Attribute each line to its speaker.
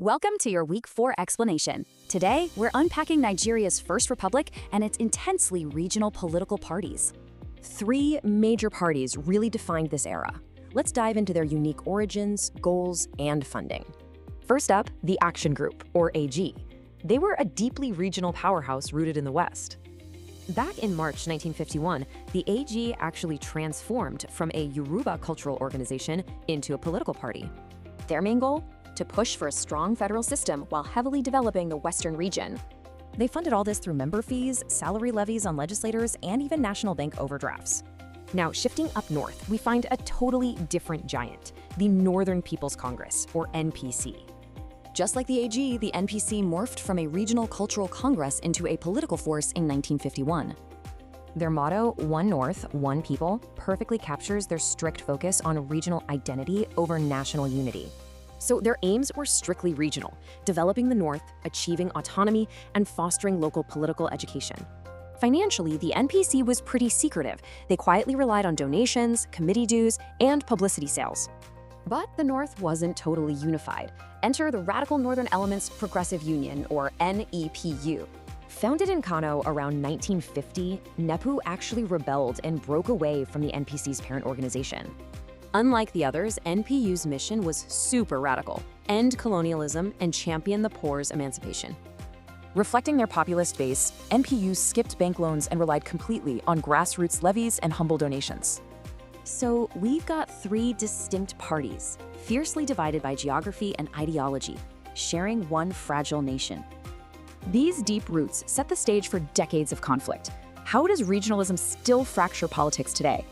Speaker 1: Welcome to your Week 4 explanation. Today, we're unpacking Nigeria's first republic and its intensely regional political parties.
Speaker 2: Three major parties really defined this era. Let's dive into their unique origins, goals, and funding. First up, the Action Group, or AG. They were a deeply regional powerhouse rooted in the West. Back in March 1951, the AG actually transformed from a Yoruba cultural organization into a political party. Their main goal? To push for a strong federal system while heavily developing the Western region. They funded all this through member fees, salary levies on legislators, and even national bank overdrafts. Now, shifting up north, we find a totally different giant, the Northern People's Congress, or NPC. Just like the AG, the NPC morphed from a regional cultural congress into a political force in 1951. Their motto, One North, One People, perfectly captures their strict focus on regional identity over national unity. So their aims were strictly regional, developing the North, achieving autonomy, and fostering local political education. Financially, the NPC was pretty secretive. They quietly relied on donations, committee dues, and publicity sales. But the North wasn't totally unified. Enter the Radical Northern Elements Progressive Union, or NEPU. Founded in Kano around 1950, NEPU actually rebelled and broke away from the NPC's parent organization. Unlike the others, NPU's mission was super radical: end colonialism and champion the poor's emancipation. Reflecting their populist base, NPU skipped bank loans and relied completely on grassroots levies and humble donations. So we've got three distinct parties, fiercely divided by geography and ideology, sharing one fragile nation. These deep roots set the stage for decades of conflict. How does regionalism still fracture politics today?